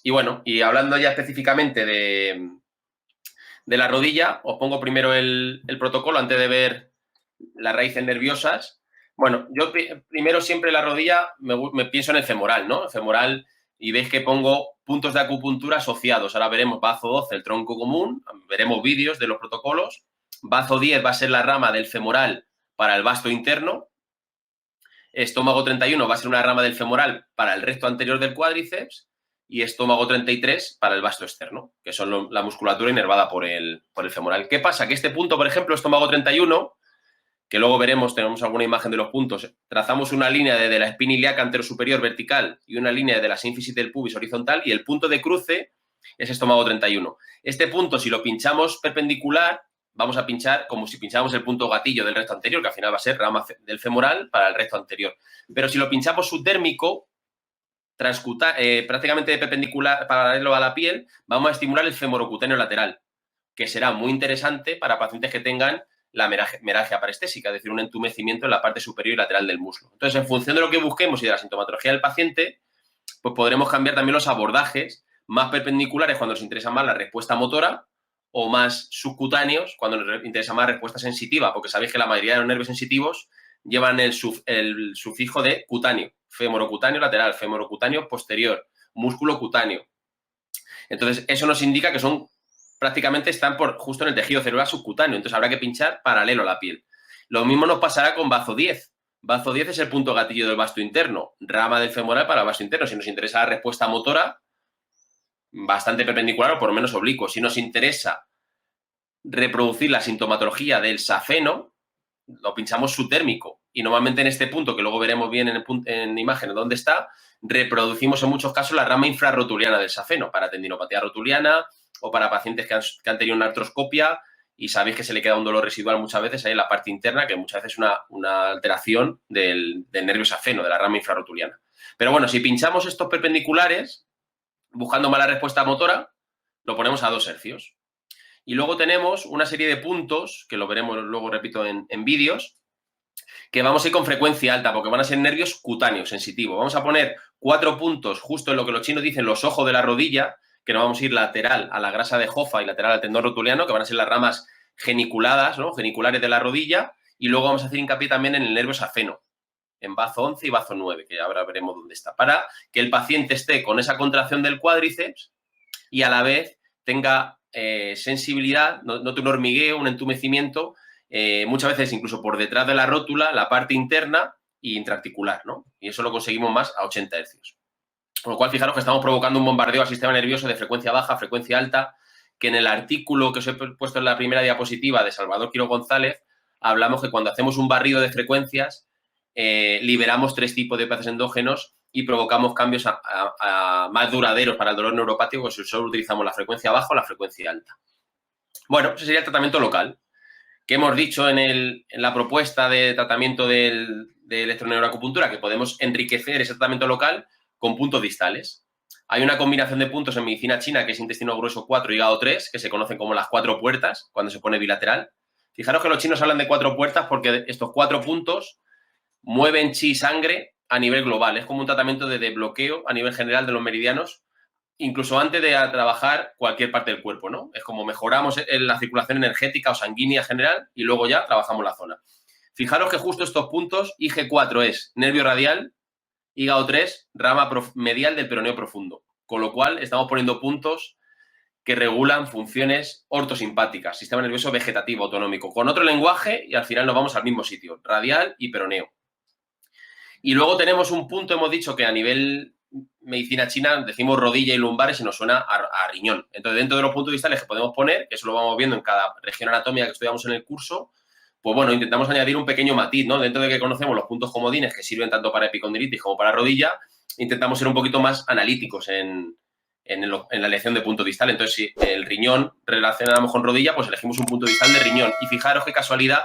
Y bueno, y hablando ya específicamente de la rodilla, os pongo primero el protocolo antes de ver las raíces nerviosas. Bueno, yo primero siempre la rodilla me pienso en el femoral, ¿no? El femoral, y veis que pongo puntos de acupuntura asociados. Ahora veremos bazo 12, el tronco común, veremos vídeos de los protocolos. Bazo 10 va a ser la rama del femoral para el vasto interno. Estómago 31 va a ser una rama del femoral para el recto anterior del cuádriceps. Y estómago 33 para el vasto externo, que son la musculatura inervada por el femoral. ¿Qué pasa? Que este punto, por ejemplo, estómago 31, que luego veremos, tenemos alguna imagen de los puntos, trazamos una línea desde la espina ilíaca anterosuperior vertical y una línea de la sínfisis del pubis horizontal, y el punto de cruce es estómago 31. Este punto, si lo pinchamos perpendicular, vamos a pinchar como si pincháramos el punto gatillo del recto anterior, que al final va a ser rama del femoral para el recto anterior. Pero si lo pinchamos subdérmico, prácticamente perpendicular, paralelo a la piel, vamos a estimular el femorocutáneo lateral, que será muy interesante para pacientes que tengan la meralgia parestésica, es decir, un entumecimiento en la parte superior y lateral del muslo. Entonces, en función de lo que busquemos y de la sintomatología del paciente, pues podremos cambiar también los abordajes más perpendiculares cuando nos interesa más la respuesta motora, o más subcutáneos cuando nos interesa más respuesta sensitiva, porque sabéis que la mayoría de los nervios sensitivos llevan el sufijo de cutáneo, femorocutáneo lateral, femorocutáneo posterior, músculo cutáneo. Entonces, eso nos indica que prácticamente están justo en el tejido cerebral subcutáneo, entonces habrá que pinchar paralelo a la piel. Lo mismo nos pasará con bazo 10. Bazo 10 es el punto gatillo del vasto interno, rama del femoral para el vasto interno. Si nos interesa la respuesta motora, bastante perpendicular o por lo menos oblicuo. Si nos interesa reproducir la sintomatología del safeno, lo pinchamos subdérmico. Y normalmente en este punto, que luego veremos bien en imágenes dónde está, reproducimos en muchos casos la rama infrarrotuliana del safeno para tendinopatía rotuliana o para pacientes que han tenido una artroscopia y sabéis que se le queda un dolor residual muchas veces ahí en la parte interna, que muchas veces es una alteración del nervio safeno, de la rama infrarrotuliana. Pero bueno, si pinchamos estos perpendiculares, buscando mala respuesta motora, lo ponemos a 2 hercios. Y luego tenemos una serie de puntos, que lo veremos luego, repito, en vídeos, que vamos a ir con frecuencia alta, porque van a ser nervios cutáneos, sensitivos. Vamos a poner 4 puntos justo en lo que los chinos dicen los ojos de la rodilla, que nos vamos a ir lateral a la grasa de Hoffa y lateral al tendón rotuliano, que van a ser las ramas geniculadas, ¿no? Geniculares de la rodilla, y luego vamos a hacer hincapié también en el nervio safeno, en bazo 11 y bazo 9, que ahora veremos dónde está, para que el paciente esté con esa contracción del cuádriceps y a la vez tenga sensibilidad, note un hormigueo, un entumecimiento, muchas veces incluso por detrás de la rótula, la parte interna e intraarticular, ¿no? Y eso lo conseguimos más a 80 hercios. Con lo cual, fijaros que estamos provocando un bombardeo al sistema nervioso de frecuencia baja, frecuencia alta, que en el artículo que os he puesto en la primera diapositiva de Salvador Quiro González, hablamos que cuando hacemos un barrido de frecuencias, liberamos 3 tipos de plazas endógenos y provocamos cambios más duraderos para el dolor neuropático si solo utilizamos la frecuencia baja o la frecuencia alta. Bueno, ese sería el tratamiento local. ¿Qué hemos dicho en la propuesta de tratamiento de electroneuroacupuntura? Que podemos enriquecer ese tratamiento local con puntos distales. Hay una combinación de puntos en medicina china que es intestino grueso 4 y hígado 3, que se conocen como las 4 puertas, cuando se pone bilateral. Fijaros que los chinos hablan de 4 puertas porque estos 4 puntos mueven chi y sangre a nivel global. Es como un tratamiento de desbloqueo a nivel general de los meridianos, incluso antes de trabajar cualquier parte del cuerpo, ¿no? Es como mejoramos la circulación energética o sanguínea general y luego ya trabajamos la zona. Fijaros que justo estos puntos, IG4 es nervio radial, hígado 3, rama medial del peroneo profundo. Con lo cual estamos poniendo puntos que regulan funciones ortosimpáticas, sistema nervioso vegetativo autonómico, con otro lenguaje y al final nos vamos al mismo sitio, radial y peroneo. Y luego tenemos un punto, hemos dicho que a nivel medicina china decimos rodilla y lumbares y nos suena a riñón. Entonces, dentro de los puntos distales que podemos poner, que eso lo vamos viendo en cada región anatómica que estudiamos en el curso, pues bueno, intentamos añadir un pequeño matiz, ¿no? Dentro de que conocemos los puntos comodines que sirven tanto para epicondilitis como para rodilla, intentamos ser un poquito más analíticos en la elección de punto distal. Entonces, si el riñón relacionamos con rodilla, pues elegimos un punto distal de riñón. Y fijaros qué casualidad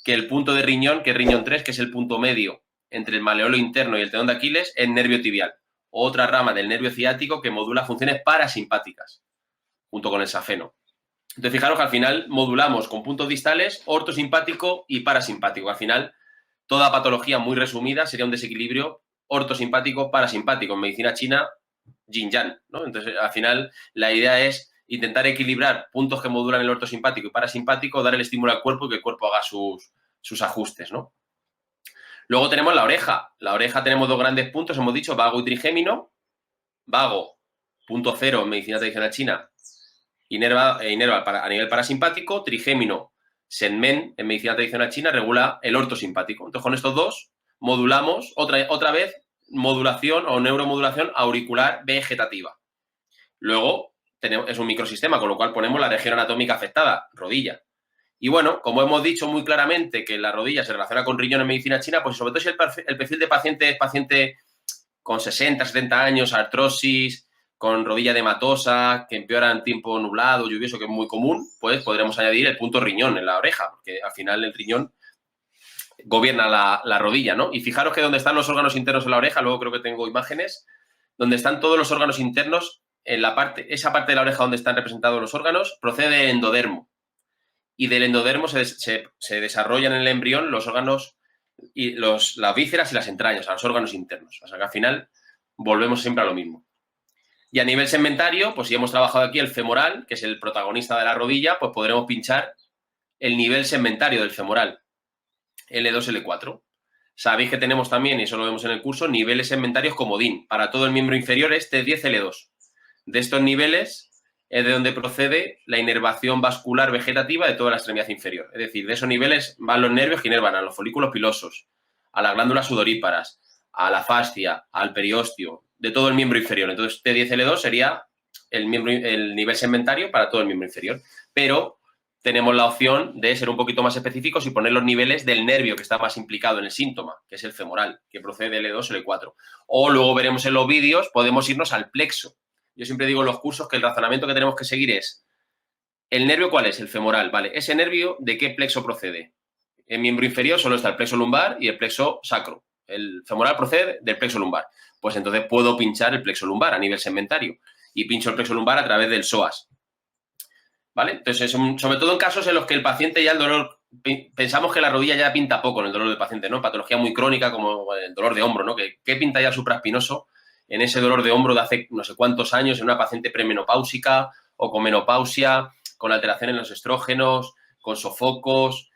que el punto de riñón, que es riñón 3, que es el punto medio entre el maleolo interno y el tendón de Aquiles, es nervio tibial, otra rama del nervio ciático que modula funciones parasimpáticas, junto con el safeno. Entonces, fijaros que al final modulamos con puntos distales ortosimpático y parasimpático. Al final, toda patología muy resumida sería un desequilibrio ortosimpático-parasimpático. En medicina china, yin-yang, ¿no? Entonces, al final, la idea es intentar equilibrar puntos que modulan el ortosimpático y parasimpático, dar el estímulo al cuerpo y que el cuerpo haga sus ajustes, ¿no? Luego tenemos la oreja. La oreja tenemos dos grandes puntos, hemos dicho vago y trigémino. Vago, punto cero en medicina tradicional china, inerva a nivel parasimpático. Trigémino, Senmen, en medicina tradicional china, regula el ortosimpático. Entonces, con estos dos modulamos otra vez modulación o neuromodulación auricular vegetativa. Luego, es un microsistema, con lo cual ponemos la región anatómica afectada, rodilla. Y bueno, como hemos dicho muy claramente que la rodilla se relaciona con riñón en medicina china, pues sobre todo si el perfil de paciente es paciente con 60, 70 años, artrosis, con rodilla edematosa, que empeora en tiempo nublado, lluvioso, que es muy común, pues podremos añadir el punto riñón en la oreja, porque al final el riñón gobierna la rodilla, ¿no? Y fijaros que donde están los órganos internos en la oreja, luego creo que tengo imágenes, donde están todos los órganos internos, en esa parte de la oreja donde están representados los órganos, procede del endodermo. Y del endodermo se desarrollan en el embrión los órganos, y las vísceras y las entrañas, a los órganos internos. O sea que al final volvemos siempre a lo mismo. Y a nivel segmentario, pues si hemos trabajado aquí el femoral, que es el protagonista de la rodilla, pues podremos pinchar el nivel segmentario del femoral, L2, L4. Sabéis que tenemos también, y eso lo vemos en el curso, niveles segmentarios comodín. Para todo el miembro inferior es T10, L2. De estos niveles es de donde procede la inervación vascular vegetativa de toda la extremidad inferior. Es decir, de esos niveles van los nervios que inervan a los folículos pilosos, a las glándulas sudoríparas, a la fascia, al periósteo, de todo el miembro inferior. Entonces, T10L2 sería el nivel segmentario para todo el miembro inferior. Pero tenemos la opción de ser un poquito más específicos y poner los niveles del nervio que está más implicado en el síntoma, que es el femoral, que procede de L2 L4. O luego veremos en los vídeos, podemos irnos al plexo. Yo siempre digo en los cursos que el razonamiento que tenemos que seguir es, ¿el nervio cuál es? El femoral, ¿vale? ¿Ese nervio de qué plexo procede? En miembro inferior solo está el plexo lumbar y el plexo sacro. El femoral procede del plexo lumbar. Pues entonces puedo pinchar el plexo lumbar a nivel segmentario y pincho el plexo lumbar a través del psoas. ¿Vale? Entonces, sobre todo en casos en los que el paciente ya el dolor, pensamos que la rodilla ya pinta poco en el dolor del paciente, ¿no? Patología muy crónica como el dolor de hombro, ¿no? ¿Qué pinta ya el supraespinoso en ese dolor de hombro de hace no sé cuántos años en una paciente premenopáusica o con menopausia, con alteración en los estrógenos, con sofocos?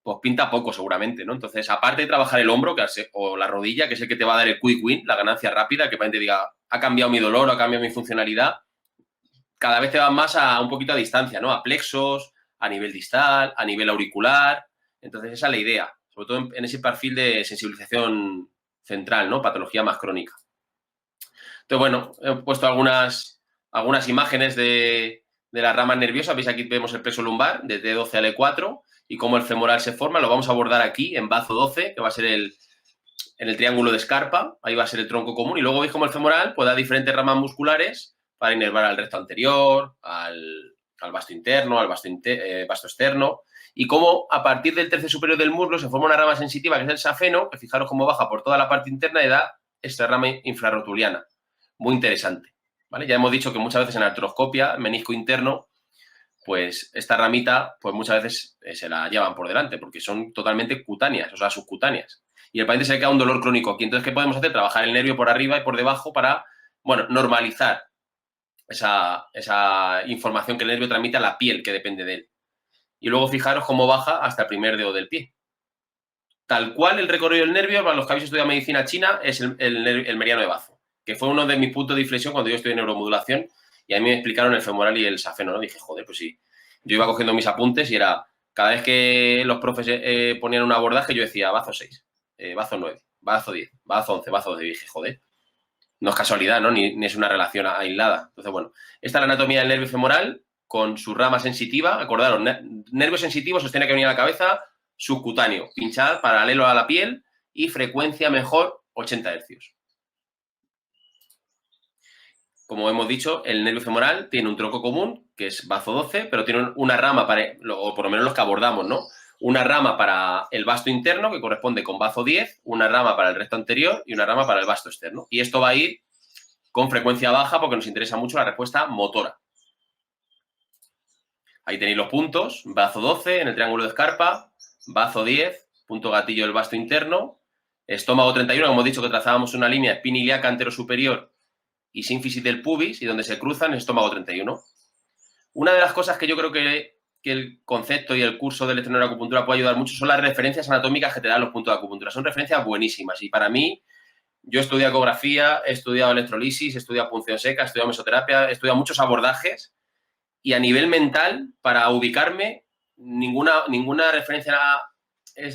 Pues pinta poco seguramente, ¿no? Entonces, aparte de trabajar el hombro o la rodilla, que es el que te va a dar el quick win, la ganancia rápida, que el paciente diga, ha cambiado mi dolor, ha cambiado mi funcionalidad, cada vez te vas más a un poquito a distancia, ¿no? A plexos, a nivel distal, a nivel auricular. Entonces, esa es la idea, sobre todo en ese perfil de sensibilización central, ¿no? Patología más crónica. Entonces, bueno, he puesto algunas imágenes de las ramas nerviosas. Veis aquí vemos el plexo lumbar de T12 a L4 y cómo el femoral se forma. Lo vamos a abordar aquí en bazo 12, que va a ser en el triángulo de Scarpa. Ahí va a ser el tronco común. Y luego veis cómo el femoral puede dar diferentes ramas musculares para inervar al recto anterior, al vasto interno, al vasto externo. Y cómo a partir del tercio superior del muslo se forma una rama sensitiva que es el safeno, que fijaros cómo baja por toda la parte interna y da esta rama infrarrotuliana. Muy interesante, ¿vale? Ya hemos dicho que muchas veces en artroscopia, menisco interno, pues esta ramita, pues muchas veces se la llevan por delante porque son totalmente cutáneas, o sea, subcutáneas. Y el paciente se le queda un dolor crónico aquí. Entonces, ¿qué podemos hacer? Trabajar el nervio por arriba y por debajo para, bueno, normalizar esa información que el nervio transmite a la piel que depende de él. Y luego fijaros cómo baja hasta el primer dedo del pie. Tal cual el recorrido del nervio, para los que habéis estudiado medicina china, es el meridiano de Bazo, que fue uno de mis puntos de inflexión cuando yo estudié neuromodulación y a mí me explicaron el femoral y el safeno, ¿no? Dije, joder, pues sí. Yo iba cogiendo mis apuntes y era, cada vez que los profes ponían un abordaje, yo decía, Bazo 6, Bazo 9, Bazo 10, Bazo 11, Bazo 12. Y dije, joder, no es casualidad, ¿no? Ni es una relación aislada. Entonces, bueno, esta es la anatomía del nervio femoral con su rama sensitiva. Acordaros, nervio sensitivo sostiene que venía a la cabeza, subcutáneo, pinchar paralelo a la piel y frecuencia mejor 80 Hz. Como hemos dicho, el nervio femoral tiene un tronco común, que es bazo 12, pero tiene una rama, o por lo menos los que abordamos, ¿no? Una rama para el vasto interno, que corresponde con bazo 10, una rama para el recto anterior y una rama para el vasto externo. Y esto va a ir con frecuencia baja porque nos interesa mucho la respuesta motora. Ahí tenéis los puntos, bazo 12 en el triángulo de Scarpa, bazo 10, punto gatillo del vasto interno, estómago 31, como hemos dicho que trazábamos una línea espina ilíaca anterosuperior y sínfisis del pubis, y donde se cruzan es estómago 31. Una de las cosas que yo creo que el concepto y el curso de electroneuroacupuntura puede ayudar mucho son las referencias anatómicas que te dan los puntos de acupuntura. Son referencias buenísimas y para mí, yo he estudiado ecografía, he estudiado electrolisis, he estudiado punción seca, he estudiado mesoterapia, he estudiado muchos abordajes y a nivel mental, para ubicarme, ninguna referencia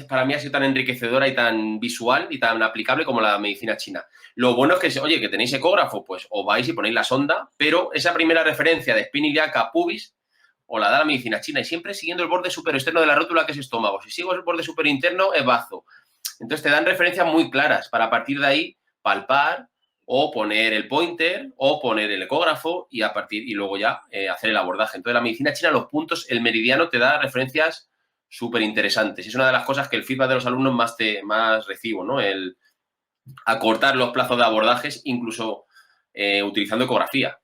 para mí ha sido tan enriquecedora y tan visual y tan aplicable como la medicina china. Lo bueno es que, oye, que tenéis ecógrafo, pues os vais y ponéis la sonda, pero esa primera referencia de espina ilíaca pubis o la da la medicina china y siempre siguiendo el borde superexterno de la rótula, que es estómago. Si sigo el borde superinterno, es bazo. Entonces te dan referencias muy claras para a partir de ahí palpar o poner el pointer o poner el ecógrafo y luego ya hacer el abordaje. Entonces la medicina china, los puntos, el meridiano te da referencias súper interesantes. Es una de las cosas que el feedback de los alumnos más recibo, ¿no? El acortar los plazos de abordajes, incluso utilizando ecografía.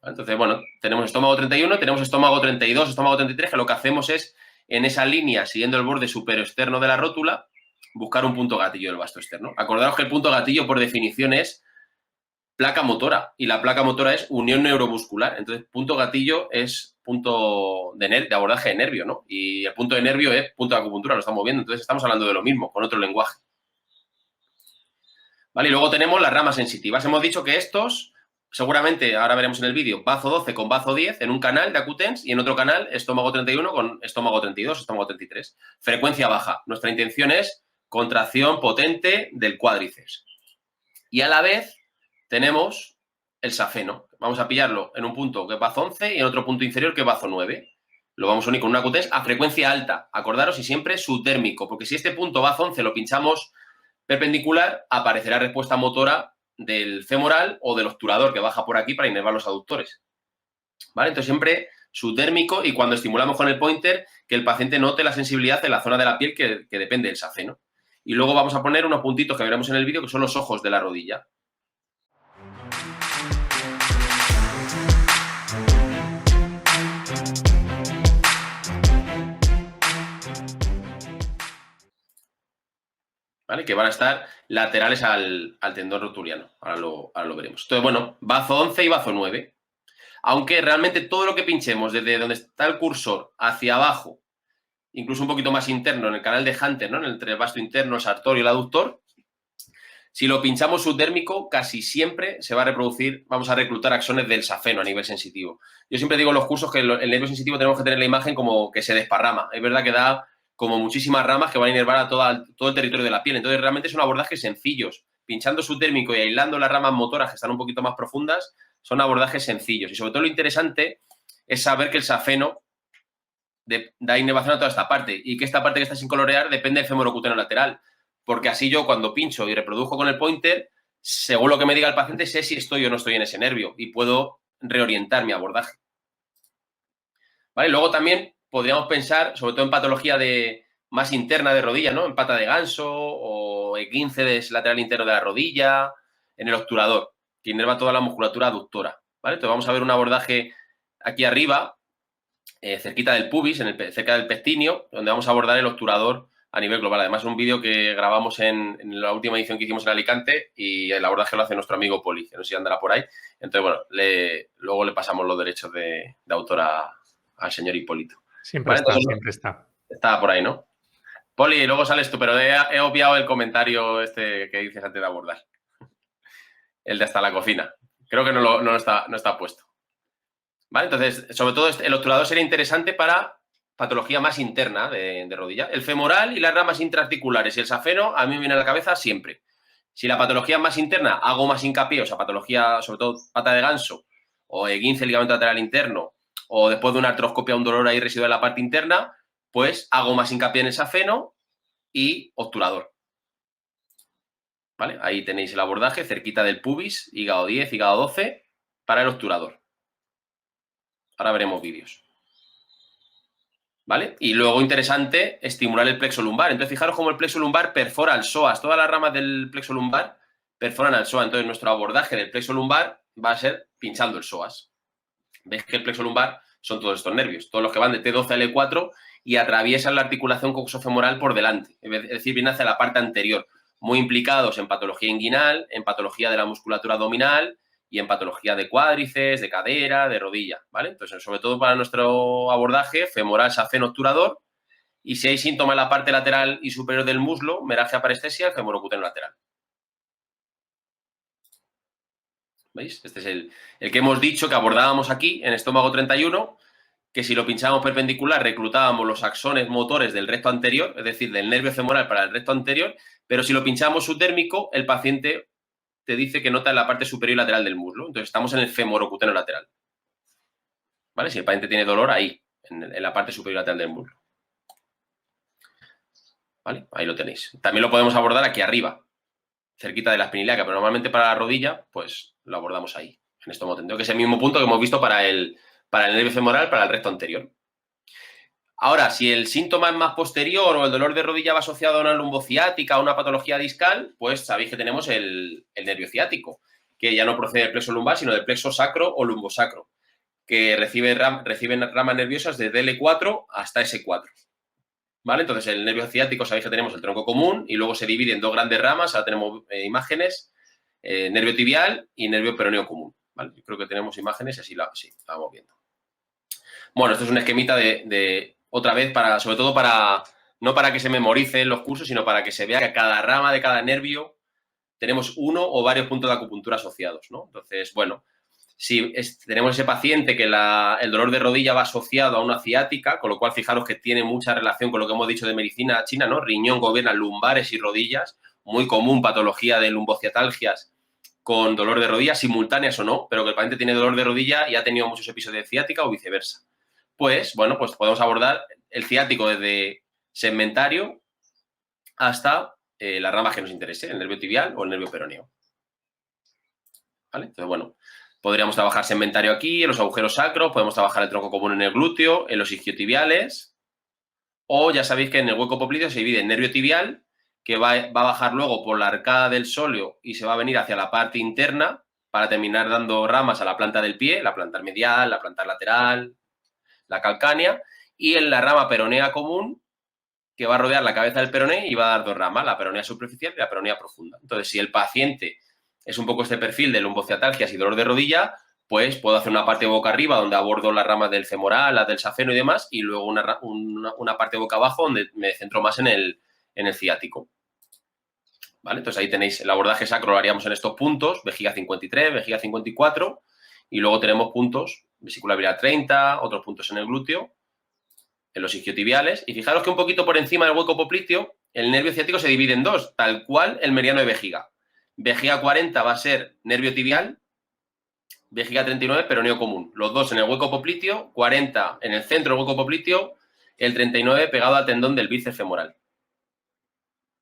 Entonces, bueno, tenemos estómago 31, tenemos estómago 32, estómago 33, que lo que hacemos es, en esa línea, siguiendo el borde superexterno de la rótula, buscar un punto gatillo del vasto externo. Acordaos que el punto gatillo, por definición, es placa motora, y la placa motora es unión neuromuscular. Entonces, punto gatillo es punto de abordaje de nervio, ¿no? Y el punto de nervio es punto de acupuntura, lo estamos viendo. Entonces, estamos hablando de lo mismo, con otro lenguaje. ¿Vale? Y luego tenemos las ramas sensitivas. Hemos dicho que estos, seguramente, ahora veremos en el vídeo, bazo 12 con bazo 10 en un canal de Acutens y en otro canal estómago 31 con estómago 32, estómago 33. Frecuencia baja. Nuestra intención es contracción potente del cuádriceps. Y a la vez tenemos el safeno. Vamos a pillarlo en un punto que es bazo 11 y en otro punto inferior que es bazo 9. Lo vamos a unir con un Acutens a frecuencia alta. Acordaros, y siempre subdérmico, porque si este punto bazo 11 lo pinchamos perpendicular, aparecerá respuesta motora del femoral o del obturador que baja por aquí para inervar los aductores. ¿Vale? Entonces siempre subdérmico, y cuando estimulamos con el pointer, que el paciente note la sensibilidad en la zona de la piel que depende del safeno. Y luego vamos a poner unos puntitos que veremos en el vídeo, que son los ojos de la rodilla. ¿Vale? Que van a estar laterales al tendón rotuliano. Ahora lo veremos. Entonces, bueno, bazo 11 y bazo 9. Aunque realmente todo lo que pinchemos desde donde está el cursor hacia abajo, incluso un poquito más interno, en el canal de Hunter, ¿no? Entre el vasto interno, el sartorio y el aductor, si lo pinchamos subdérmico, casi siempre se va a reproducir, vamos a reclutar axones del safeno a nivel sensitivo. Yo siempre digo en los cursos que el nervio sensitivo tenemos que tener la imagen como que se desparrama. Es verdad que da como muchísimas ramas que van a inervar a todo el territorio de la piel. Entonces, realmente son abordajes sencillos. Pinchando subdérmico y aislando las ramas motoras que están un poquito más profundas, son abordajes sencillos. Y sobre todo lo interesante es saber que el safeno da inervación a toda esta parte y que esta parte que está sin colorear depende del femorocutáneo lateral. Porque así yo, cuando pincho y reproduzco con el pointer, según lo que me diga el paciente, sé si estoy o no estoy en ese nervio y puedo reorientar mi abordaje. ¿Vale? Luego también podríamos pensar, sobre todo en patología más interna de rodilla, ¿no? En pata de ganso o E15 lateral interno de la rodilla, en el obturador, que inerva toda la musculatura aductora. ¿Vale? Entonces vamos a ver un abordaje aquí arriba, cerquita del pubis, cerca del pectíneo, donde vamos a abordar el obturador a nivel global. Además, es un vídeo que grabamos en la última edición que hicimos en Alicante y el abordaje lo hace nuestro amigo Poli, que no sé si andará por ahí. Entonces, bueno, luego le pasamos los derechos de autor al señor Hipólito. Siempre ¿Vale? está, Entonces, siempre está. Está por ahí, ¿no? Poli, luego sales tú, pero he obviado el comentario este que dices antes de abordar. El de hasta la cocina. Creo que no está puesto. ¿Vale? Entonces, sobre todo, el obturador sería interesante para patología más interna de rodilla. El femoral y las ramas intraarticulares y el safeno a mí me viene a la cabeza siempre. Si la patología es más interna, hago más hincapié, o sea, patología, sobre todo pata de ganso, o E15 ligamento lateral interno, o después de una artroscopia, un dolor ahí residual en la parte interna, pues hago más hincapié en el safeno y obturador. ¿Vale? Ahí tenéis el abordaje, cerquita del pubis, hígado 10, hígado 12, para el obturador. Ahora veremos vídeos. ¿Vale? Y luego, interesante, estimular el plexo lumbar. Entonces, fijaros cómo el plexo lumbar perfora el psoas. Todas las ramas del plexo lumbar perforan al psoas. Entonces, nuestro abordaje del plexo lumbar va a ser pinchando el psoas. Veis que el plexo lumbar son todos estos nervios, todos los que van de T12 a L4 y atraviesan la articulación coxofemoral por delante. Es decir, vienen hacia la parte anterior. Muy implicados en patología inguinal, en patología de la musculatura abdominal y en patología de cuádriceps, de cadera, de rodilla, ¿vale? Entonces, sobre todo para nuestro abordaje, femoral, saceno, obturador, y si hay síntomas en la parte lateral y superior del muslo, meragia parestesia, el femorocutáneo lateral. ¿Veis? Este es el que hemos dicho que abordábamos aquí en estómago 31, que si lo pinchábamos perpendicular reclutábamos los axones motores del recto anterior, es decir, del nervio femoral para el recto anterior, pero si lo pinchamos subdérmico, el paciente te dice que nota en la parte superior y lateral del muslo. Entonces estamos en el femorocutáneo lateral. ¿Vale? Si el paciente tiene dolor ahí, en la parte superior y lateral del muslo. ¿Vale? Ahí lo tenéis. También lo podemos abordar aquí arriba, cerquita de la espinilíaca, pero normalmente para la rodilla, pues lo abordamos ahí, en estómago 32, que es el mismo punto que hemos visto para el nervio femoral, para el recto anterior. Ahora, si el síntoma es más posterior o el dolor de rodilla va asociado a una lumbociática o una patología discal, pues sabéis que tenemos el nervio ciático, que ya no procede del plexo lumbar, sino del plexo sacro o lumbosacro, que reciben ramas nerviosas desde L4 hasta S4. ¿Vale? Entonces, el nervio ciático, sabéis que tenemos el tronco común y luego se divide en dos grandes ramas. Ahora tenemos imágenes, nervio tibial y nervio peroneo común. ¿Vale? Yo creo que tenemos imágenes y así la vamos viendo. Bueno, esto es un esquemita de otra vez, sobre todo no para que se memoricen los cursos, sino para que se vea que a cada rama de cada nervio tenemos uno o varios puntos de acupuntura asociados, ¿no? Entonces, bueno, si tenemos ese paciente que el dolor de rodilla va asociado a una ciática, con lo cual fijaros que tiene mucha relación con lo que hemos dicho de medicina china, ¿no? Riñón gobierna lumbares y rodillas, muy común patología de lumbociatalgias con dolor de rodilla, simultáneas o no, pero que el paciente tiene dolor de rodilla y ha tenido muchos episodios de ciática o viceversa. Pues, bueno, pues podemos abordar el ciático desde segmentario hasta las ramas que nos interese, el nervio tibial o el nervio peroneo. ¿Vale? Entonces, bueno, podríamos trabajar segmentario aquí, en los agujeros sacros, podemos trabajar el tronco común en el glúteo, en los isquiotibiales, o ya sabéis que en el hueco popliteo se divide en nervio tibial, que va a bajar luego por la arcada del sóleo y se va a venir hacia la parte interna para terminar dando ramas a la planta del pie, la plantar medial, la plantar lateral, la calcánea, y en la rama peronea común, que va a rodear la cabeza del peroné y va a dar dos ramas, la peronea superficial y la peronea profunda. Entonces, si el paciente es un poco este perfil de lumbociatalgias y dolor de rodilla, pues puedo hacer una parte boca arriba donde abordo las ramas del femoral, las del safeno y demás, y luego una parte boca abajo donde me centro más en el ciático. ¿Vale? Entonces ahí tenéis el abordaje sacro, lo haríamos en estos puntos, vejiga 53, vejiga 54, y luego tenemos puntos, vesícula biliar 30, otros puntos en el glúteo, en los isquiotibiales, y fijaros que un poquito por encima del hueco popliteo, el nervio ciático se divide en dos, tal cual el meridiano de vejiga. Vejiga 40 va a ser nervio tibial, vejiga 39 peroneo común. Los dos en el hueco popliteo, 40 en el centro del hueco popliteo, el 39 pegado al tendón del bíceps femoral.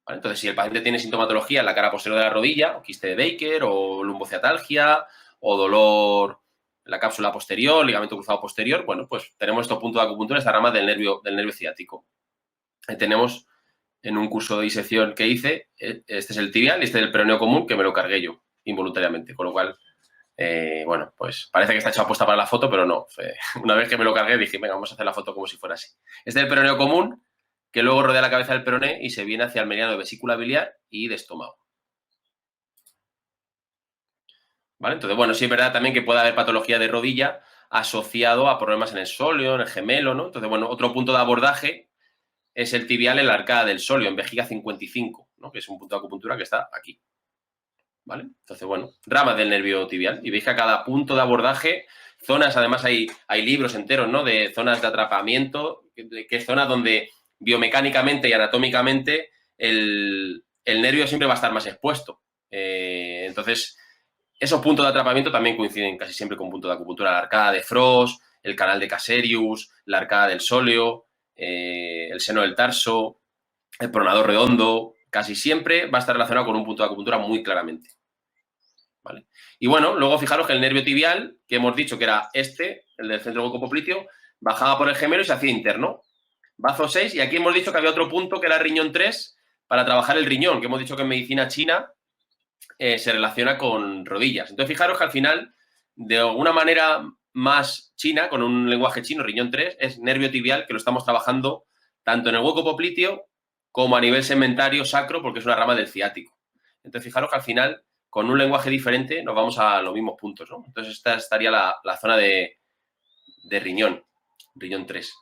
¿Vale? Entonces, si el paciente tiene sintomatología en la cara posterior de la rodilla, o quiste de Baker, o lumbociatalgia, o dolor en la cápsula posterior, ligamento cruzado posterior, bueno, pues tenemos estos puntos de acupuntura, esta rama del nervio ciático. Tenemos en un curso de disección que hice, este es el tibial y este es el peroneo común, que me lo cargué yo involuntariamente, con lo cual, bueno, pues parece que está hecho apuesta para la foto, pero no. Una vez que me lo cargué dije, venga, vamos a hacer la foto como si fuera así. Este es el peroneo común, que luego rodea la cabeza del peroné y se viene hacia el meridiano de vesícula biliar y de estómago. ¿Vale? Entonces, bueno, sí es verdad también que puede haber patología de rodilla asociado a problemas en el sóleo, en el gemelo, ¿no? Entonces, bueno, otro punto de abordaje es el tibial en la arcada del sóleo, en vejiga 55, ¿no? Que es un punto de acupuntura que está aquí. ¿Vale? Entonces, bueno, ramas del nervio tibial. Y veis que a cada punto de abordaje, zonas, además hay libros enteros, ¿no? De zonas de atrapamiento, que es zonas donde biomecánicamente y anatómicamente el nervio siempre va a estar más expuesto. Entonces, esos puntos de atrapamiento también coinciden casi siempre con puntos de acupuntura. La arcada de Frost, el canal de Caserius, la arcada del sóleo, el seno del tarso, el pronador redondo, casi siempre va a estar relacionado con un punto de acupuntura muy claramente. ¿Vale? Y bueno, luego fijaros que el nervio tibial, que hemos dicho que era este, el del centro hueco popliteo, bajaba por el gemelo y se hacía interno. Bazo 6, y aquí hemos dicho que había otro punto que era el riñón 3 para trabajar el riñón, que hemos dicho que en medicina china se relaciona con rodillas. Entonces fijaros que al final, de alguna manera más china, con un lenguaje chino, riñón 3, es nervio tibial, que lo estamos trabajando tanto en el hueco popliteo como a nivel segmentario sacro, porque es una rama del ciático. Entonces fijaros que al final con un lenguaje diferente nos vamos a los mismos puntos, ¿no? Entonces esta estaría la zona de riñón 3.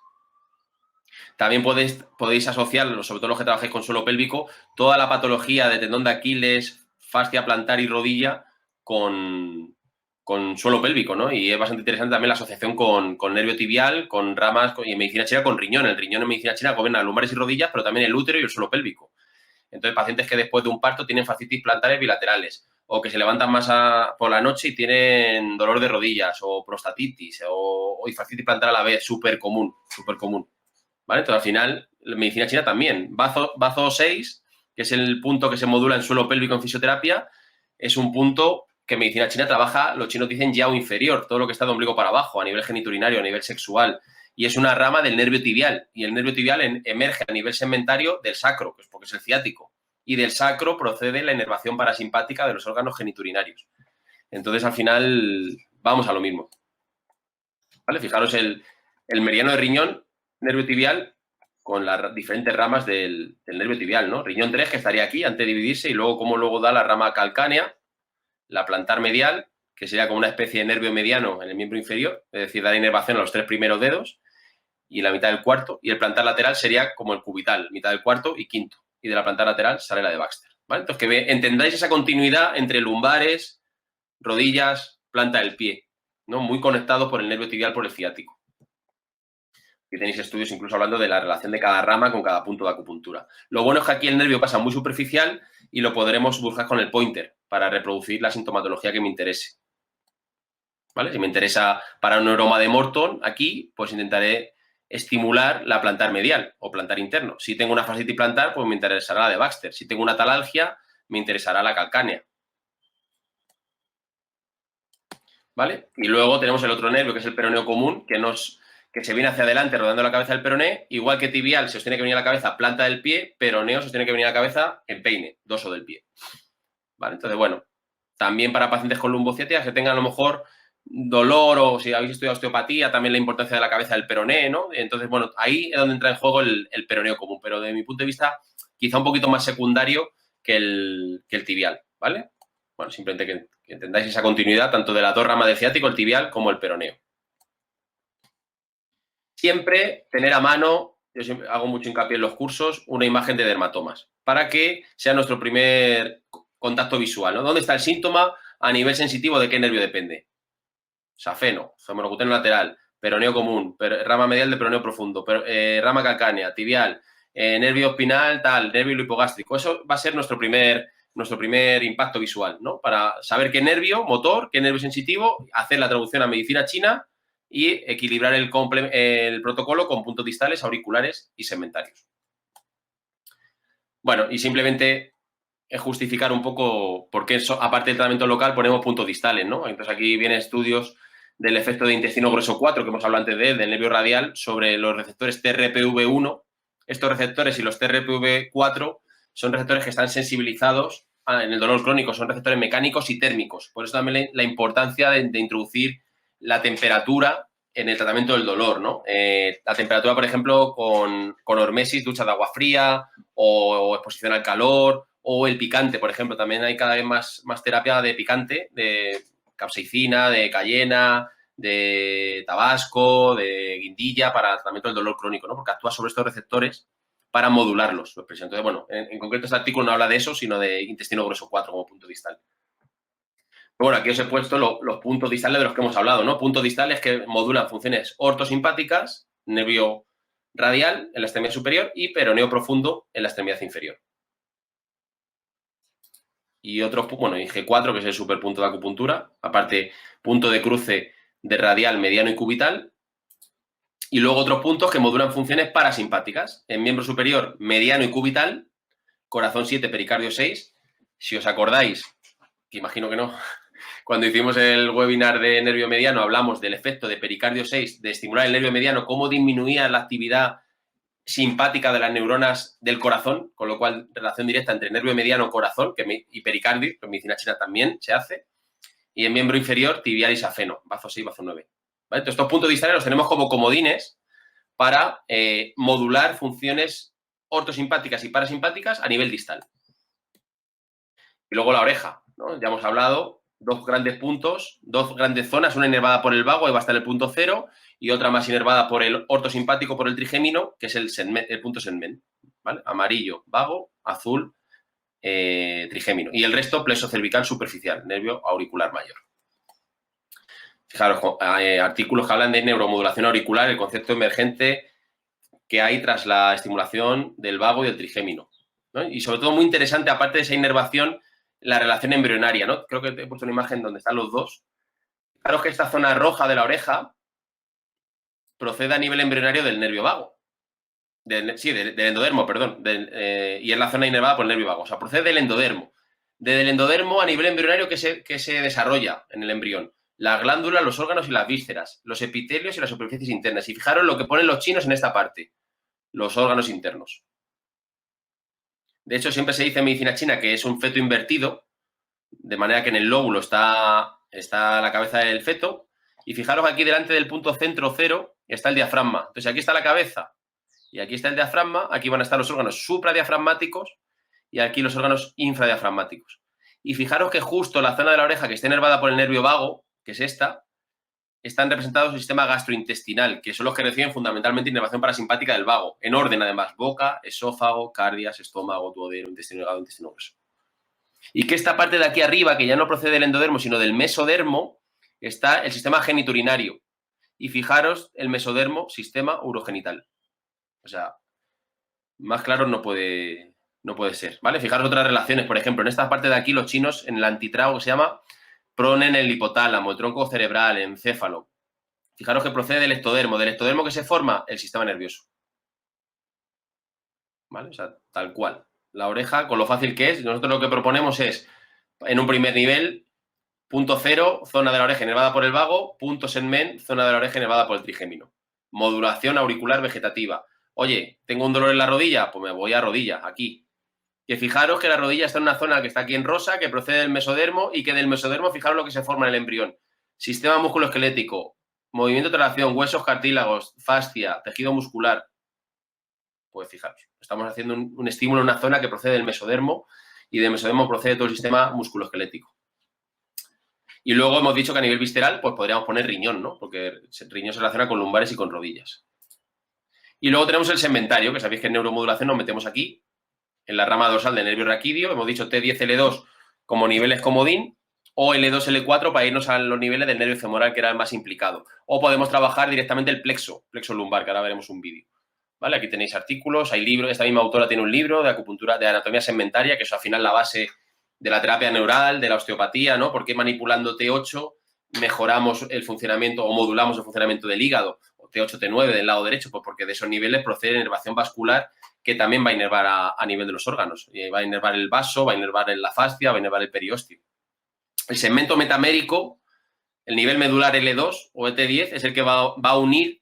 También podéis asociarlo, sobre todo los que trabajéis con suelo pélvico, toda la patología de tendón de Aquiles, fascia plantar y rodilla con suelo pélvico, ¿no? Y es bastante interesante también la asociación con nervio tibial, con ramas y en medicina china con riñón. El riñón en medicina china gobierna lumbares y rodillas, pero también el útero y el suelo pélvico. Entonces, pacientes que después de un parto tienen fascitis plantares bilaterales o que se levantan más por la noche y tienen dolor de rodillas o prostatitis o fascitis plantar a la vez, súper común, súper común. ¿Vale? Entonces, al final, la medicina china también. Bazo 6, que es el punto que se modula en suelo pélvico en fisioterapia, es un punto que en medicina china trabaja, los chinos dicen yao inferior, todo lo que está de ombligo para abajo, a nivel geniturinario, a nivel sexual. Y es una rama del nervio tibial. Y el nervio tibial emerge a nivel segmentario del sacro, que es porque es el ciático. Y del sacro procede la inervación parasimpática de los órganos geniturinarios. Entonces, al final, vamos a lo mismo. ¿Vale? Fijaros el meridiano de riñón, nervio tibial, con las diferentes ramas del nervio tibial, ¿no? Riñón 3, que estaría aquí antes de dividirse, y luego cómo luego da la rama calcánea, la plantar medial, que sería como una especie de nervio mediano en el miembro inferior, es decir, da inervación a los 3 primeros dedos y la mitad del cuarto, y el plantar lateral sería como el cubital, mitad del cuarto y quinto, y de la plantar lateral sale la de Baxter, ¿vale? Entonces, que entendáis esa continuidad entre lumbares, rodillas, planta del pie, ¿no? Muy conectados por el nervio tibial, por el ciático. Y tenéis estudios incluso hablando de la relación de cada rama con cada punto de acupuntura. Lo bueno es que aquí el nervio pasa muy superficial y lo podremos buscar con el pointer para reproducir la sintomatología que me interese. ¿Vale? Si me interesa para un neuroma de Morton, aquí, pues intentaré estimular la plantar medial o plantar interno. Si tengo una fascitis plantar, pues me interesará la de Baxter. Si tengo una talalgia, me interesará la calcánea. ¿Vale? Y luego tenemos el otro nervio, que es el peroneo común, que se viene hacia adelante rodeando la cabeza del peroné, igual que tibial se os tiene que venir a la cabeza planta del pie, peroneo se os tiene que venir a la cabeza empeine, dorso del pie. ¿Vale? Entonces, bueno, también para pacientes con lumbociáticas que tengan a lo mejor dolor o si habéis estudiado osteopatía, también la importancia de la cabeza del peroné, ¿no? Entonces, bueno, ahí es donde entra en juego el peroneo común, pero de mi punto de vista quizá un poquito más secundario que el tibial, ¿vale? Bueno, simplemente que entendáis esa continuidad tanto de las dos ramas del ciático, el tibial, como el peroneo. Siempre tener a mano, yo siempre hago mucho hincapié en los cursos, una imagen de dermatomas, para que sea nuestro primer contacto visual, ¿no? ¿Dónde está el síntoma a nivel sensitivo? ¿De qué nervio depende? Safeno, femoracutenio lateral, peroneo común, rama medial de peroneo profundo, rama calcánea, tibial, nervio espinal, tal, nervio hipogástrico. Eso va a ser nuestro primer impacto visual, ¿no? Para saber qué nervio motor, qué nervio sensitivo, hacer la traducción a medicina china y equilibrar el protocolo con puntos distales, auriculares y segmentarios. Bueno, y simplemente justificar un poco por qué, aparte del tratamiento local, ponemos puntos distales, ¿no? Entonces aquí vienen estudios del efecto de intestino grueso 4, que hemos hablado antes de él, del nervio radial, sobre los receptores TRPV1. Estos receptores y los TRPV4 son receptores que están sensibilizados en el dolor crónico, son receptores mecánicos y térmicos. Por eso también la importancia de introducir la temperatura en el tratamiento del dolor, ¿no? La temperatura, por ejemplo, con hormesis, ducha de agua fría o exposición al calor, o el picante, por ejemplo. También hay cada vez más terapia de picante, de capsaicina, de cayena, de tabasco, de guindilla para el tratamiento del dolor crónico, ¿no? Porque actúa sobre estos receptores para modularlos, su expresión. Entonces, bueno, en concreto este artículo no habla de eso, sino de intestino grueso 4 como punto distal. Bueno, aquí os he puesto los puntos distales de los que hemos hablado, ¿no? Puntos distales que modulan funciones ortosimpáticas, nervio radial en la extremidad superior y peroneo profundo en la extremidad inferior. Y otros, bueno, y G4, que es el superpunto de acupuntura, aparte punto de cruce de radial, mediano y cubital, y luego otros puntos que modulan funciones parasimpáticas, en miembro superior, mediano y cubital, corazón 7, pericardio 6. Si os acordáis, que imagino que no, cuando hicimos el webinar de nervio mediano hablamos del efecto de pericardio 6, de estimular el nervio mediano, cómo disminuía la actividad simpática de las neuronas del corazón, con lo cual relación directa entre nervio mediano, corazón y pericardio, que en medicina china también se hace, y en miembro inferior, tibial y safeno, bazo 6, bazo 9. ¿Vale? Entonces, estos puntos distales los tenemos como comodines para modular funciones ortosimpáticas y parasimpáticas a nivel distal. Y luego la oreja. ¿no? Ya hemos hablado, dos grandes puntos, dos grandes zonas, una inervada por el vago, ahí va a estar el punto cero, y otra más inervada por el ortosimpático, por el trigémino, que es el punto segment, ¿vale? Amarillo, vago, azul, trigémino. Y el resto, plexo cervical superficial, nervio auricular mayor. Fijaros, artículos que hablan de neuromodulación auricular, el concepto emergente que hay tras la estimulación del vago y del trigémino, ¿no? Y sobre todo muy interesante, aparte de esa inervación, la relación embrionaria, ¿no? Creo que te he puesto una imagen donde están los dos. Fijaros que esta zona roja de la oreja procede a nivel embrionario del nervio vago. Del endodermo, perdón. Y es la zona inervada por el nervio vago. O sea, procede del endodermo. Desde el endodermo a nivel embrionario que se desarrolla en el embrión. Las glándulas, los órganos y las vísceras, los epitelios y las superficies internas. Y fijaros lo que ponen los chinos en esta parte, los órganos internos. De hecho, siempre se dice en medicina china que es un feto invertido, de manera que en el lóbulo está la cabeza del feto. Y fijaros aquí delante del punto centro cero está el diafragma. Entonces aquí está la cabeza y aquí está el diafragma. Aquí van a estar los órganos supradiafragmáticos y aquí los órganos infradiafragmáticos. Y fijaros que justo la zona de la oreja que está inervada por el nervio vago, que es esta, están representados el sistema gastrointestinal, que son los que reciben fundamentalmente inervación parasimpática del vago, en orden además, boca, esófago, cardias, estómago, duodeno, intestino delgado, intestino grueso. Y que esta parte de aquí arriba, que ya no procede del endodermo, sino del mesodermo, está el sistema geniturinario. Y fijaros, el mesodermo, sistema urogenital. O sea, más claro no puede ser, ¿vale? Fijaros otras relaciones, por ejemplo, en esta parte de aquí los chinos, en el antitrago que se llama, ponen el hipotálamo, el tronco cerebral, el encéfalo. Fijaros que procede del ectodermo que se forma el sistema nervioso. ¿Vale? O sea, tal cual. La oreja, con lo fácil que es, nosotros lo que proponemos es, en un primer nivel, punto cero, zona de la oreja inervada por el vago, punto segment, zona de la oreja inervada por el trigémino. Modulación auricular vegetativa. Oye, ¿tengo un dolor en la rodilla? Pues me voy a rodilla, aquí. Que fijaros que la rodilla está en una zona que está aquí en rosa, que procede del mesodermo y que del mesodermo, fijaros lo que se forma en el embrión. Sistema musculoesquelético, movimiento de traslación, huesos, cartílagos, fascia, tejido muscular. Pues fijaros, estamos haciendo un estímulo en una zona que procede del mesodermo y del mesodermo procede todo el sistema musculoesquelético. Y luego hemos dicho que a nivel visceral, pues podríamos poner riñón, ¿no? Porque el riñón se relaciona con lumbares y con rodillas. Y luego tenemos el segmentario, que sabéis que en neuromodulación nos metemos aquí, en la rama dorsal del nervio raquídeo. Hemos dicho T10-L2 como niveles comodín, o L2-L4 para irnos a los niveles del nervio femoral, que era el más implicado. O podemos trabajar directamente el plexo lumbar, que ahora veremos un vídeo. ¿Vale? Aquí tenéis artículos, hay libros, esta misma autora tiene un libro de acupuntura, de anatomía segmentaria, que es al final la base de la terapia neural, de la osteopatía, ¿no? Porque manipulando T8 mejoramos el funcionamiento o modulamos el funcionamiento del hígado, o T8, T9 del lado derecho, pues porque de esos niveles procede inervación vascular que también va a inervar a nivel de los órganos. Va a inervar el vaso, va a inervar la fascia, va a inervar el periósteo. El segmento metamérico, el nivel medular L2 o ET10, es el que va a unir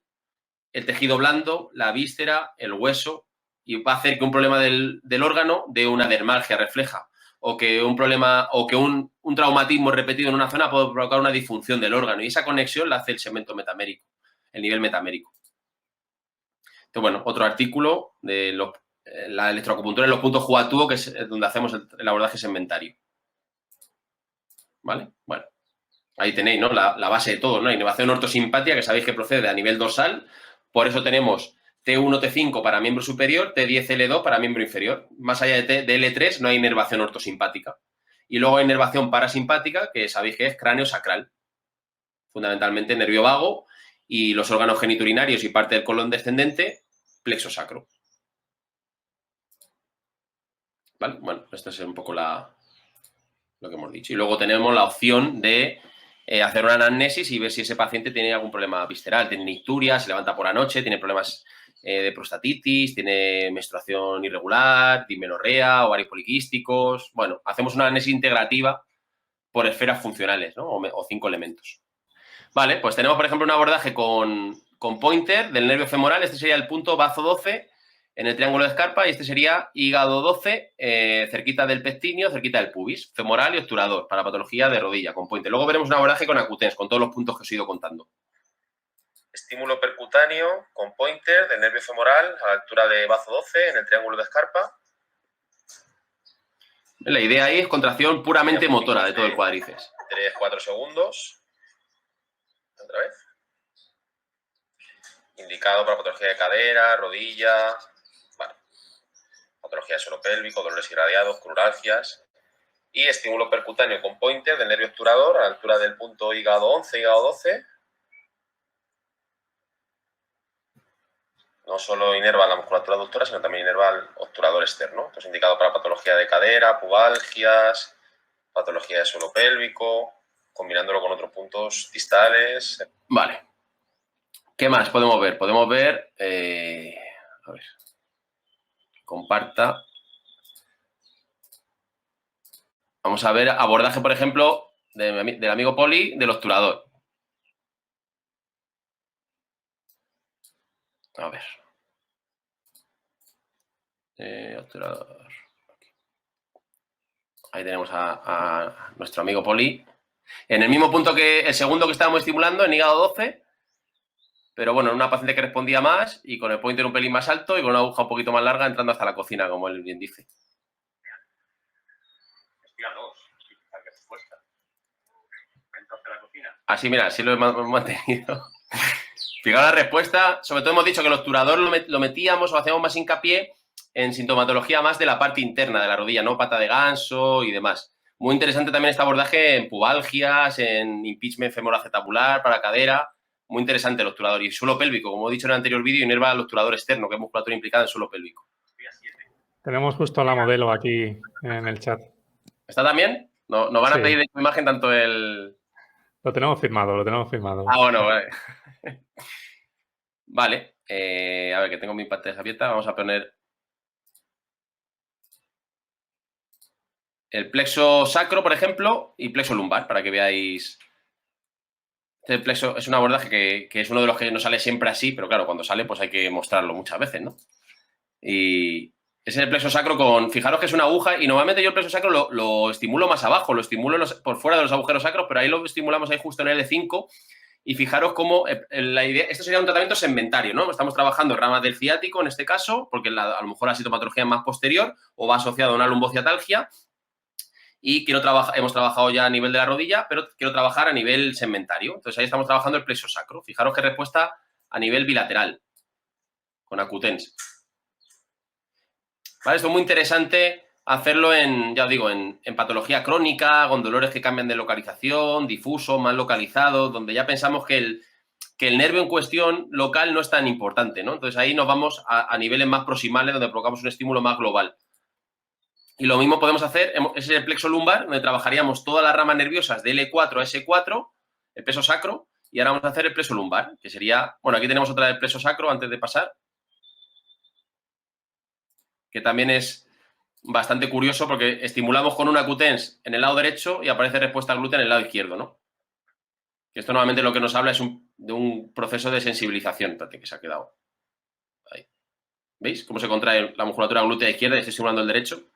el tejido blando, la víscera, el hueso, y va a hacer que un problema del órgano dé una dermalgia refleja, o que un problema, o que un traumatismo repetido en una zona puede provocar una disfunción del órgano, y esa conexión la hace el segmento metamérico, el nivel metamérico. Entonces, bueno, otro artículo de la electroacupuntura en los puntos Huatuo, que es donde hacemos el abordaje segmentario. ¿Vale? Bueno, ahí tenéis, ¿no? La base de todo, ¿no? Inervación ortosimpática, que sabéis que procede a nivel dorsal. Por eso tenemos T1, T5 para miembro superior, T10, L2 para miembro inferior. Más allá de L3 no hay inervación ortosimpática. Y luego hay inervación parasimpática, que sabéis que es cráneo sacral. Fundamentalmente nervio vago y los órganos geniturinarios y parte del colon descendente, plexo sacro. ¿Vale? Bueno, esto es un poco lo que hemos dicho. Y luego tenemos la opción de hacer una anamnesis y ver si ese paciente tiene algún problema visceral, tiene icturia, se levanta por la noche, tiene problemas de prostatitis, tiene menstruación irregular, dismenorrea, ovarios poliquísticos. Bueno, hacemos una anamnesis integrativa por esferas funcionales, ¿no? O 5 elementos. Vale, pues tenemos, por ejemplo, un abordaje con pointer del nervio femoral. Este sería el punto bazo 12 en el triángulo de Scarpa y este sería hígado 12, cerquita del pectíneo, cerquita del pubis, femoral y obturador, para patología de rodilla, con pointer. Luego veremos un abordaje con acutens, con todos los puntos que os he ido contando. Estímulo percutáneo con pointer del nervio femoral a la altura de bazo 12 en el triángulo de Scarpa. La idea ahí es contracción puramente motora de todo el cuádriceps. 3-4 segundos. Otra vez. Indicado para patología de cadera, rodilla, vale. Patología de suelo pélvico, dolores irradiados, cruralgias. Y estímulo percutáneo con pointer del nervio obturador a la altura del punto hígado 11, hígado 12. No solo inerva la musculatura aductora, sino también inerva el obturador externo. Esto es indicado para patología de cadera, pubalgias, patología de suelo pélvico, combinándolo con otros puntos distales. Vale. ¿Qué más podemos ver? Podemos ver... a ver. Comparta. Vamos a ver abordaje, por ejemplo, del amigo Poli del obturador. A ver. Obturador. Ahí tenemos a nuestro amigo Poli. En el mismo punto que el segundo que estábamos estimulando, en hígado 12. Pero bueno, en una paciente que respondía más y con el pointer un pelín más alto y con una aguja un poquito más larga entrando hasta la cocina, como él bien dice. Así, mira, así lo hemos mantenido. Fijaos la respuesta. Sobre todo hemos dicho que el obturador lo metíamos o hacemos más hincapié en sintomatología más de la parte interna de la rodilla, no pata de ganso y demás. Muy interesante también este abordaje en pubalgias, en impeachment femoroacetabular para cadera. Muy interesante el obturador. Y suelo pélvico, como he dicho en el anterior vídeo, inerva el obturador externo, que es musculatura implicada en suelo pélvico. Tenemos justo la modelo aquí en el chat. ¿Está también? Nos van Sí. a pedir de tu imagen tanto el... Lo tenemos firmado, lo tenemos firmado. Ah, bueno, vale. Vale. A ver, que tengo mi pantalla abierta. Vamos a poner el plexo sacro, por ejemplo, y plexo lumbar, para que veáis. Este plexo es un abordaje que es uno de los que no sale siempre así, pero claro, cuando sale pues hay que mostrarlo muchas veces, ¿no? Y es el plexo sacro con... Fijaros que es una aguja y normalmente yo el plexo sacro lo estimulo más abajo, lo estimulo por fuera de los agujeros sacros, pero ahí lo estimulamos ahí justo en el L5 y fijaros cómo la idea... Esto sería un tratamiento segmentario, ¿no? Estamos trabajando ramas del ciático en este caso, porque a lo mejor la sintomatología es más posterior o va asociada a una lumbociatalgia. Y hemos trabajado ya a nivel de la rodilla, pero quiero trabajar a nivel segmentario. Entonces ahí estamos trabajando el plexo sacro. Fijaros qué respuesta a nivel bilateral, con acutens. ¿Vale? Esto es muy interesante hacerlo ya os digo, en patología crónica, con dolores que cambian de localización, difuso, mal localizado, donde ya pensamos que el nervio en cuestión local no es tan importante, ¿no? Entonces ahí nos vamos a niveles más proximales, donde provocamos un estímulo más global. Y lo mismo podemos hacer, ese es el plexo lumbar, donde trabajaríamos todas las ramas nerviosas de L4 a S4, el plexo sacro, y ahora vamos a hacer el plexo lumbar, que sería, bueno, aquí tenemos otra del plexo sacro antes de pasar, que también es bastante curioso porque estimulamos con un acutens en el lado derecho y aparece respuesta glútea en el lado izquierdo, ¿no? Que esto normalmente lo que nos habla es de un proceso de sensibilización, espérate, que se ha quedado ahí. ¿Veis cómo se contrae la musculatura glútea izquierda y estoy estimulando el derecho?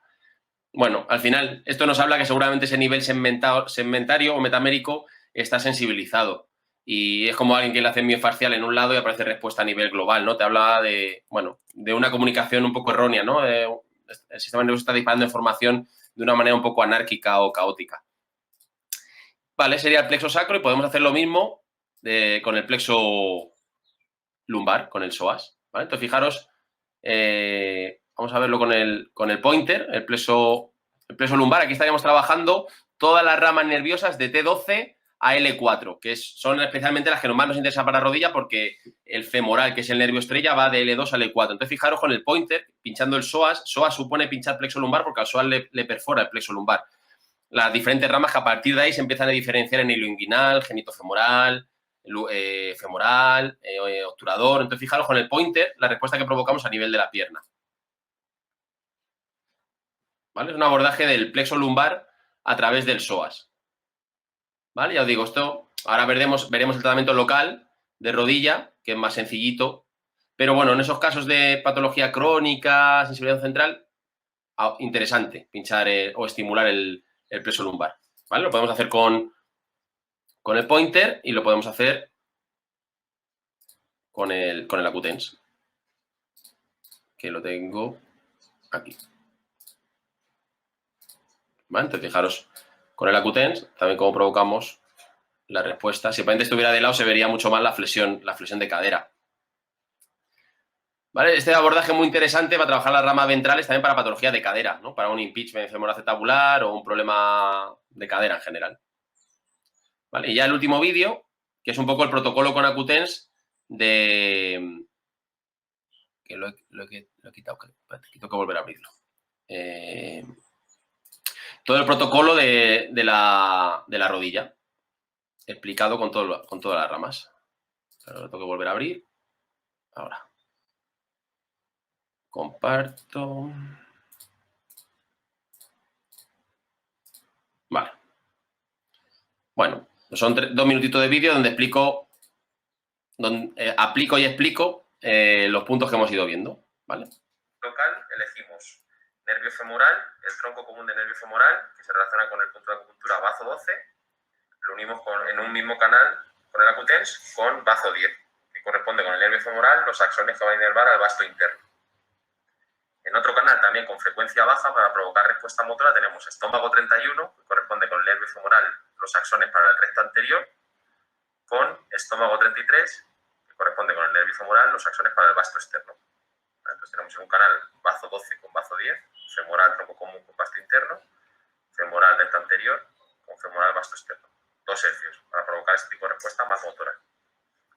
Bueno, al final, esto nos habla que seguramente ese nivel segmentario o metamérico está sensibilizado. Y es como alguien que le hace miofascial en un lado y aparece respuesta a nivel global, ¿no? Te habla de, bueno, de una comunicación un poco errónea, ¿no? El sistema nervioso está disparando información de una manera un poco anárquica o caótica. Vale, sería el plexo sacro y podemos hacer lo mismo con el plexo lumbar, con el psoas, ¿vale? Entonces, fijaros, vamos a verlo con el pointer, el plexo lumbar. Aquí estaríamos trabajando todas las ramas nerviosas de T12 a L4, que son especialmente las que más nos interesan para la rodilla porque el femoral, que es el nervio estrella, va de L2 a L4. Entonces, fijaros con el pointer, pinchando el psoas. Psoas supone pinchar plexo lumbar porque al psoas le perfora el plexo lumbar. Las diferentes ramas que a partir de ahí se empiezan a diferenciar en ilioinguinal, genitofemoral, femoral, obturador. Entonces, fijaros con el pointer la respuesta que provocamos a nivel de la pierna. ¿Vale? Es un abordaje del plexo lumbar a través del psoas. ¿Vale? Ya os digo, esto ahora veremos el tratamiento local de rodilla, que es más sencillito. Pero bueno, en esos casos de patología crónica, sensibilidad central, interesante pinchar o estimular el plexo lumbar. ¿Vale? Lo podemos hacer con el pointer y lo podemos hacer con el acutens, que lo tengo aquí. ¿Vale? Entonces, fijaros, con el Accutens también cómo provocamos la respuesta. Si el paciente estuviera de lado, se vería mucho más la flexión de cadera. ¿Vale? Este abordaje es muy interesante para trabajar las ramas ventrales, también para patología de cadera, ¿no? Para un impingement femoral o un problema de cadera en general. ¿Vale? Y ya el último vídeo, que es un poco el protocolo con Accutens de... que lo he quitado, tengo que volver a abrirlo. Todo el protocolo de la rodilla, explicado con todas las ramas. Pero lo tengo que volver a abrir. Ahora. Comparto. Vale. Bueno, son 2 minutitos de vídeo donde explico, aplico y explico los puntos que hemos ido viendo, ¿vale? Local, elegimos nervio femoral, el tronco común de nervio femoral, que se relaciona con el punto de acupuntura bazo 12, lo unimos en un mismo canal con el Accutens con bazo 10, que corresponde con el nervio femoral, los axones que van a inervar al vasto interno. En otro canal, también con frecuencia baja, para provocar respuesta motora, tenemos estómago 31, que corresponde con el nervio femoral, los axones para el recto anterior, con estómago 33, que corresponde con el nervio femoral, los axones para el vasto externo. Entonces tenemos en un canal bazo 12 con bazo 10, femoral tronco común con vasto interno, femoral recto anterior con femoral vasto externo. 2 hercios para provocar este tipo de respuesta más motora.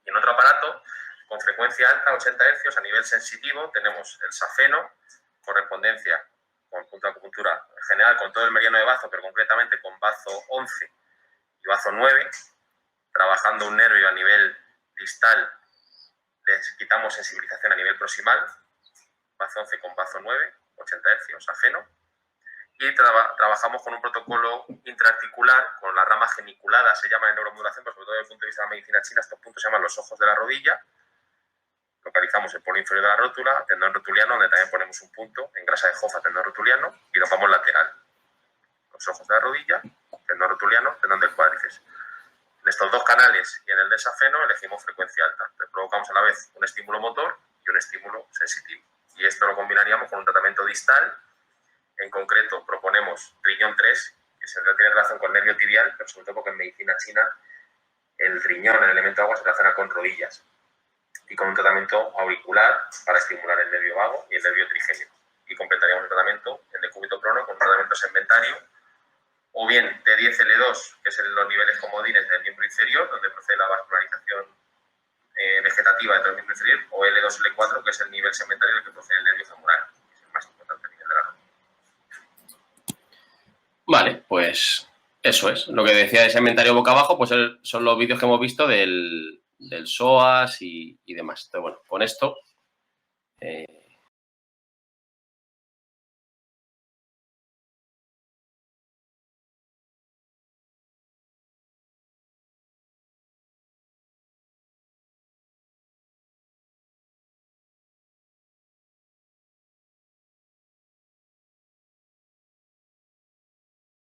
Y en otro aparato, con frecuencia alta, 80 hercios, a nivel sensitivo, tenemos el safeno, correspondencia con punto de acupuntura en general con todo el meridiano de bazo, pero concretamente con bazo 11 y bazo 9, trabajando un nervio a nivel distal, les quitamos sensibilización a nivel proximal, bazo 11 con bazo 9, 80 hercios, safeno, y trabajamos con un protocolo intraarticular, con la rama geniculada, se llama en neuromodulación, pero sobre todo desde el punto de vista de la medicina china, estos puntos se llaman los ojos de la rodilla. Localizamos el polo inferior de la rótula, tendón rotuliano, donde también ponemos un punto, en grasa de Hoffa, tendón rotuliano, y nos vamos lateral. Los ojos de la rodilla, tendón rotuliano, tendón del cuádriceps. En estos 2 canales y en el de safeno elegimos frecuencia alta. Entonces provocamos a la vez un estímulo motor y un estímulo sensitivo. Y esto lo combinaríamos con un tratamiento distal. En concreto, proponemos riñón 3, que tiene relación con nervio tibial, pero sobre todo porque en medicina china el riñón, el elemento agua, se relaciona con rodillas. Y con un tratamiento auricular para estimular el nervio vago y el nervio trigémino. Y completaríamos el tratamiento en decúbito prono con un tratamiento segmentario, o bien T10L2, que es en los niveles comodines del miembro inferior, donde procede la vascularización vegetativa dentro del miembro inferior, o L2L4, que es el nivel segmentario del que procede el nervio femoral, que es el más importante nivel de la rodilla. Vale, pues eso es. Lo que decía de segmentario boca abajo, pues son los vídeos que hemos visto del psoas y demás. Entonces, bueno, con esto